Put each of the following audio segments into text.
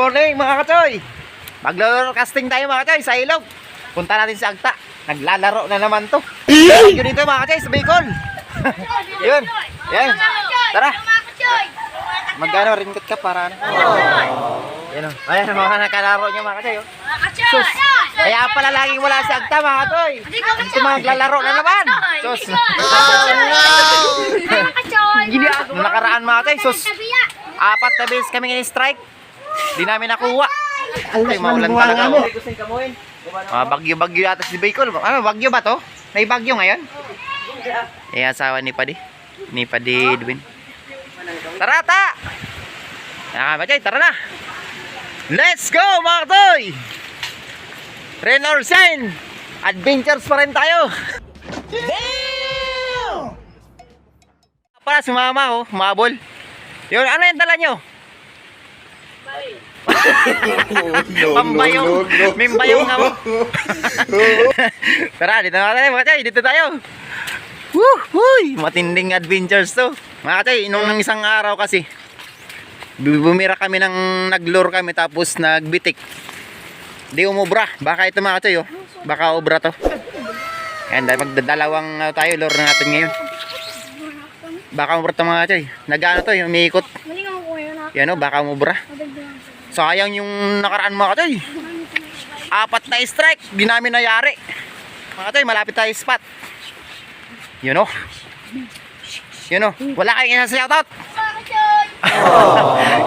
morning mga kachoy. Maglalaro casting tayo mga kachoy sa ilog. Punta natin sa Agta. Naglalaro na naman to. Yun dito mga kachoy sa Bicol. Yun. Yan. Tara. Magkano ringgit ka para ano? Yan o. Ayan mga nakalaro nyo mga kachoy. Sus. Kaya pala laging wala si Agta mga kachoy. Ito mga naglalaro na naman. Sus. Nung nakaraan mga kachoy. Sus. 4 na beses kami in-strike. Di namin nakuha. Ay, maulan talaga. Bagyo-bagyo yata si Bicol. Ano, bagyo ba to? May bagyo ngayon? Eh, asawa ni Padi. Ni Padi Edwin. Tara, ta! Machay, tara na! Let's go, mga katoy! Rain or shine! Adventures pa rin tayo! Damn! Para sumama, oh, mabol. Yun, ano yung dala nyo? Pambayong. Mimbayong nga mo. Tara, dito na tayo mga kachay. Dito tayo. Woo! Matinding adventures to. Mga kachay, nung isang araw kasi bumira kami ng naglure kami tapos nagbitik. Di umubra. Baka ito mga kachay, oh. Baka ubra to. Ayan, magdadalawang tayo. Lure natin ngayon. Baka umubra to mga kachay. Nag-ano to, umiikot. Yan o, baka umubra. Sayang yung nakaraan mga kachay. 4 na strike, di namin nayari. Mga kachay, malapit tayo spot. Yun o. Yun o, wala kayong isa shoutout.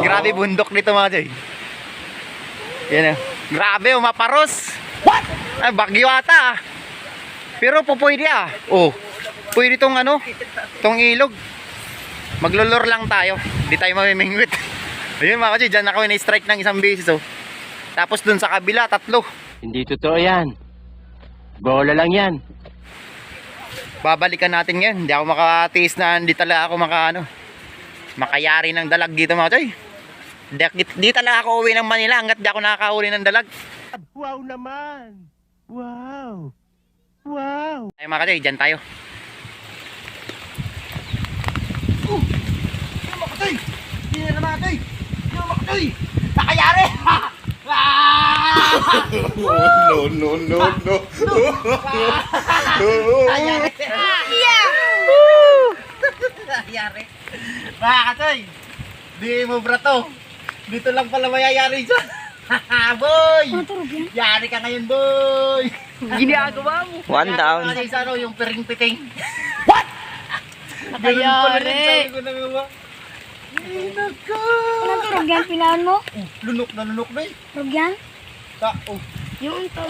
Grabe bundok dito mga kachay. Yan o. Grabe o, maparos. What? Ay, bagyo ata. Pero po pwede ah. Oh, pwede tong ano, tong ilog. Maglulor lang tayo. Di tayo mamimingwit. Ayun mga kachay, dyan ako na-strike ng isang beses oh. Tapos dun sa kabila, 3. Hindi totoo yan. Bola lang yan. Babalikan natin yan. Hindi ako makatiis na hindi talaga ako makayari ng dalag dito mga kachay. Di talaga ako uwi ng Manila hanggat di ako nakakahuli ng dalag. Wow naman. Wow. Wow. Ay mga kachay, dyan tayo. Makatay! Hindi na namatay! Hindi na makatay! Nakayari! No. Nakayari! Nakayari! Makakatay! Di mo brato! Dito lang pala mayayari dyan! Boy! Yari ka ngayon boy! Ginagawa mo. One down! Yung piring-piting! What? Nakayari! Sabi ko nagawa. Ay, naka! Ano to, Rogyan, pinahan mo? Lunok na eh. Rogyan? Yung ito.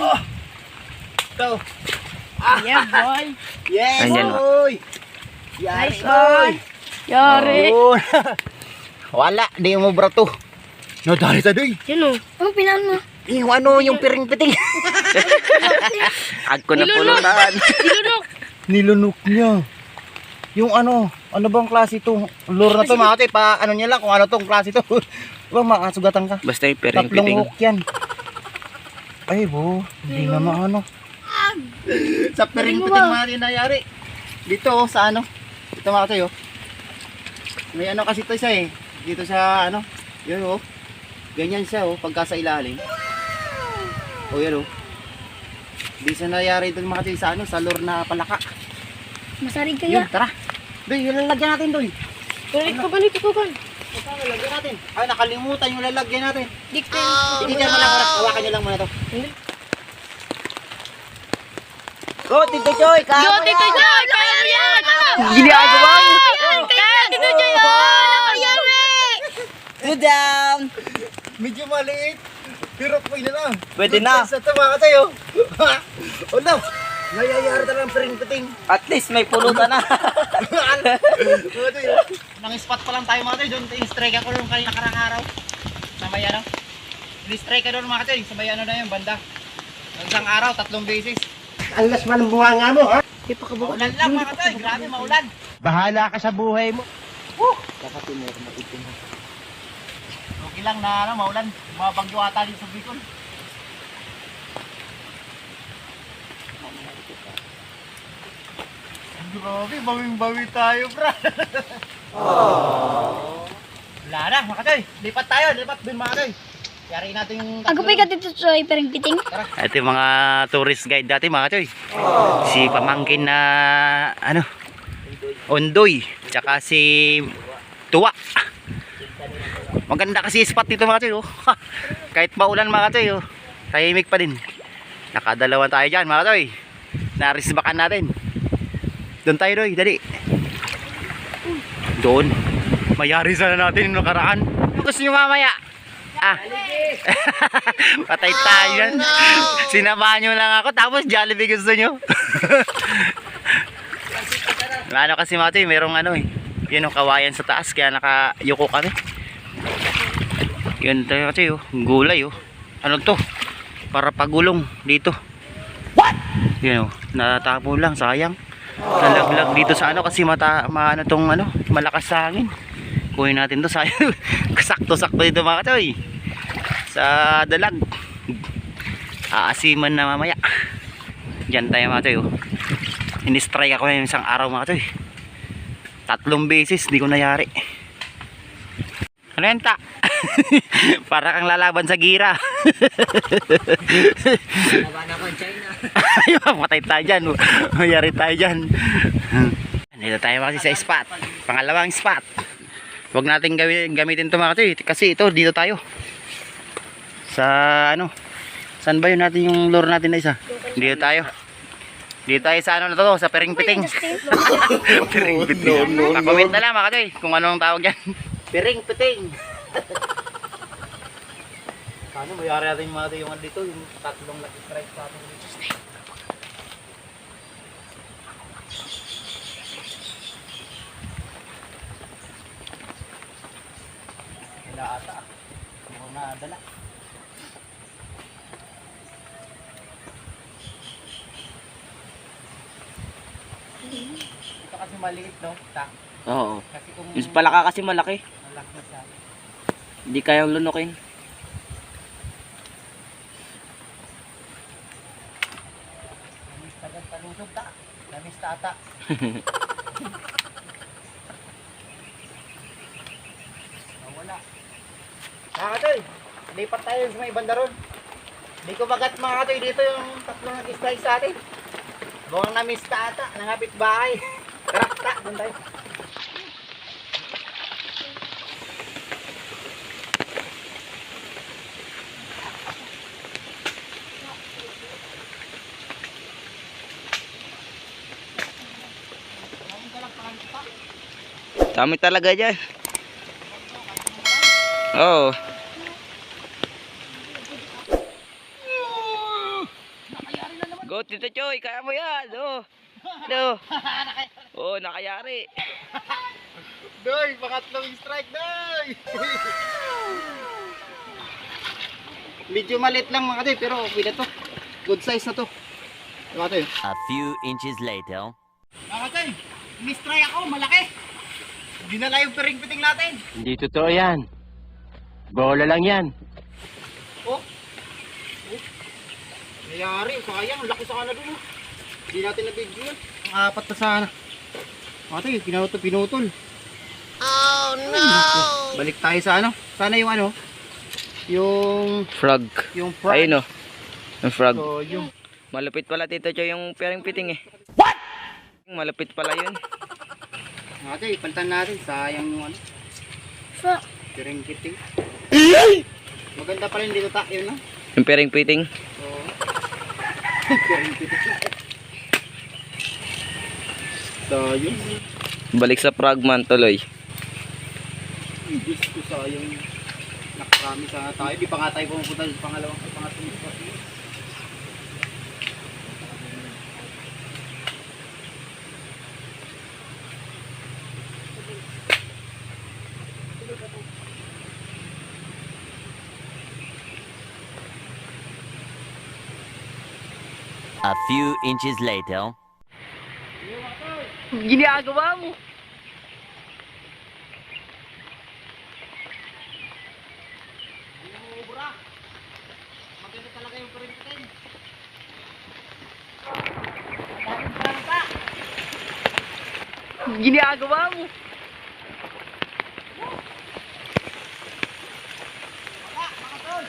Ito. Yeah, boy. Yes, Andyan, boy. Yari, Nice boy. Yari. Ayun. Wala, di mo brato. Nadali sa doy. Yun o. Ano pinahan mo? Yung ano, yung piring-piting. Agko na pulutan. Ilunok. Nilunok niya. Yung ano bang klase ito? Lure na to mga kachay, pa ano niya lang kung ano tong klase ito. Diba makasugatan ka? Basta yung 3 piring-piring. hook yan. Ay bo, hindi na maano. Sa piring-piting mga nangyari. Dito oh, sa ano? Ito mga kachay oh. May ano kasi ito siya eh. Dito sa ano? Yun oh. Ganyan siya oh, pagka sa ilalim. Oh yan oh. Di siya nangyari doon mga kachay sa ano, sa lure na palaka. Masarig Yun, kaya. tara. Doy, yung lalagyan natin, Doy. Ito ka. Ito, lalagyan natin. Ay, nakalimutan yung lalagyan natin. Dikten. Hindi dyan mo lang, hawakan nyo lang muna to. Go, Tito Joy! Kaya mo Tito yan! Joy! Kaya mo yan! Ginagawa mo. Kaya, Tito Joy! Nakayari! Two down! Medyo maliit. Pero pwede na. Pwede na. Sa ito mga tayo. Oh no! Nayayari talagang piring-piting. At least may pulutan na. Nang spot pa lang tayo mga tayo. Doon in-strike ako nung kanina karang araw. Sa may ano. In-strike ka doon mga tayo. Sa may ano na yun, banda. Isang araw, 3 beses. Alas man ang buha nga mo, ha? Maulan lang mga tayo. Grabe, maulan. Bahala ka sa buhay mo. Okay lang na ano, maulan. Mga bagyo ata dito sa Bicol. Grabe, bawing-bawi tayo, bro. Wala na, mga katoy. Lipat tayo, lipat din mga katoy. Yari natin yung Ako pa dito sa iperang piting. Ito yung mga tourist guide dati mga choy. Si pamangkin na ano, Ondoy, tsaka si Tuwa. Maganda kasi spot dito mga choy. Oh. Kahit maulan mga choy, oh. Tahimik pa din. Nakadalawa tayo dyan mga choy. Narisbakan natin. Doon tayo Roy, dali. Doon. Mayari sana natin yung nakaraan. Gusto nyo mamaya? Ah. Patay tayo yan. Sinamahan nyo lang ako tapos Jollibee gusto nyo. Ano kasi mga choy, merong ano eh. Yun yung kawayan sa taas kaya nakayuko kami. Yun tayo kasi oh, gulay oh. Ano to? Para pagulong dito. What? Yun oh, natapon lang, sayang. Nalaglag dito sa ano kasi ano tong ano, malakas sa hangin. Kunin natin to, sayang. Sakto-sakto dito mga choy. Sa dalag. Aasiman na mamaya. Diyan tayo mga choy oh. In-strike ako yung isang araw mga choy. 3 beses, di ko nayari. Ano yan ta? Para kang lalaban sa gira. laban ako in China. Patay tayo dyan. Mayari tayo dyan. Dito tayo kasi sa spot. Pangalawang spot. Huwag natin gamitin ito mga choy. Kasi ito, dito tayo. Sa ano? Saan ba yun natin yung lure natin na isa? Dito tayo. Dito tayo sa ano na to, sa Piring Piting. Piring Piting. Pa-comment na lang mga choy kung anong tawag yan. Piring Piting. Ano, mayari natin yung mga choy yung dito, yung 3 nag-strike sa atin dito. Wala ata. Wala dala. Ito kasi maliit no? Oo. Kasi kung Yung palaka kasi malaki. malaki na siya. Hindi kayang lunukin. Namis agad talusog ta. Namis tata. Nawala. Katoy, lipat tayo sa may banda ron. Di ko bagat mga katoy dito yung 3 nag-strike sa atin. Buwang namis tata, nangapit bahay. Krakta, doon tayo. Dami talaga dyan. Oo. Go Tito Choy, kaya mo yan. Oh. Ano? Oh, nakayari. Doy, pangatlong strike, Doy! Medyo malit lang mga katoy, pero okay na to. Good size na to. Mga katoy. A few inches later. Mga katoy, mistrike ako, malaki. Dinala yung piring-piting natin. Hindi totoo yan. Bola lang yan. Oh. Nangyari, sayang, laki sa kana dun. Hindi natin na-video yun. Ang 4 na sana. Mga katoy, pinutol. Oh no! Balik tayo sa ano? Sana yung ano? Yung Frog. frog. Ayun oh. Yung frog. So, yung Malupit pala Tito Choy yung piring piting eh. What? Malupit pala yun. mga katoy, palitan natin. Sayang yung ano. So, Piring-piting. Maganda pa rin dito yun no? Yung piring piting. So, piring-piting. So, yun. Balik sa frogman tuloy. Diyos ko, sayang. Nakarami sana tayo. Di pa nga tayo pumunta sa pangatong spot. A few inches later. Ginagawa mo. Maganda talaga yung piring-piting. Ginagawa mo. Mga tol.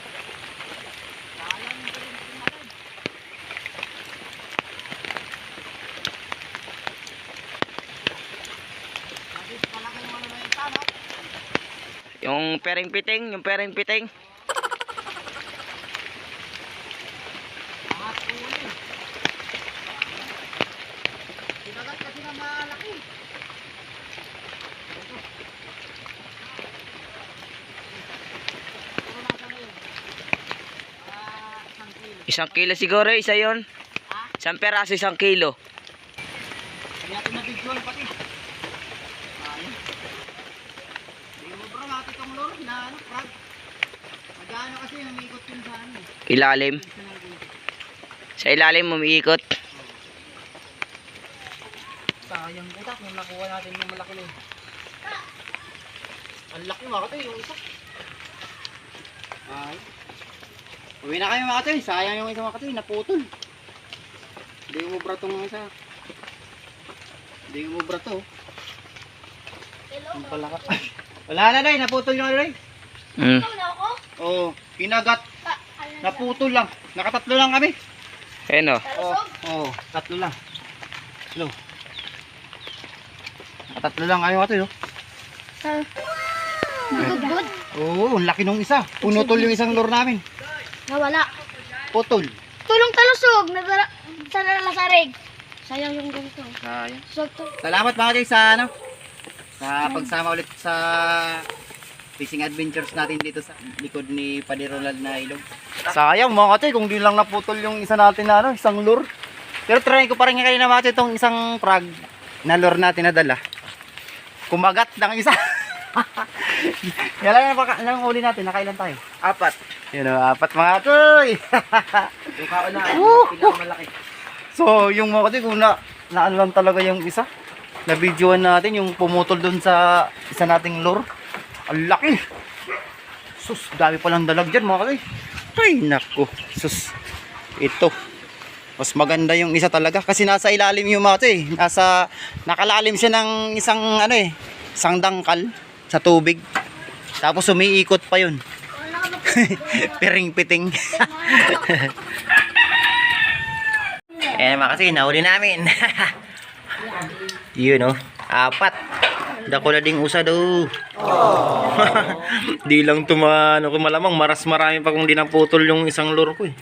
Yung pering piting, yung pering piting. Isang kilo siguro, isa yon. Isang peraso, 1 kilo. Ilalim. Sa ilalim umiikot. Sayang utak nung nakuha natin yung malaki na yun. Ang laki mga katoy, yung isa. Ay. Uwi na kayo mga katoy, sayang yung isa mga katoy, naputol. Hindi umubra tong isa. Hindi umubra to. Ang pala ka. Wala na day, naputol yung ano day. Ikaw na ako? Oo, kinagat. Ano na? Naputol lang. Nakatatlo lang kami. Ayan o. Oo, tatlo lang. Hello. Nakatatlo lang kayo katoy, oh. Good. Oo, ang laki nung isa. Punutol yung isang lure namin. Nawala. Putol. Tulong talusog. Sana nalasarig. Sayang yung ganito. Sayang. Sog to. Salamat mga kay sa ano sa pagsama ulit sa fishing adventures natin dito sa likod ni Padirolal na ilog. Sayang mga katoy kung di lang naputol yung isa natin na ano, isang lure. Pero try ko pa rin kayo na mga katoy itong isang frog na lure natin na dala. Kumagat ng isa. Yan lang yung uli natin, nakailan tayo? 4. Yun o, 4 mga katoy. Yung kauna, pinakamalaki. So yung mga katoy kung naano lang talaga yung isa. Na-videoan natin yung pumutol dun sa isa nating lure. Ang laki. Sus, dami palang dalag dyan mga katoy. Ay nako, sus. Ito. Mas maganda yung isa talaga kasi nasa ilalim yung mga katoy. Nakalalim siya ng isang ano isang dangkal sa tubig. Tapos umiikot pa yun. Piring piting. Eh mga kasi nahuli namin. Yun oh, 4. Dako na ding usa do. Di lang tumano ko malamang maras marami pa kung di naputol yung isang lure ko eh.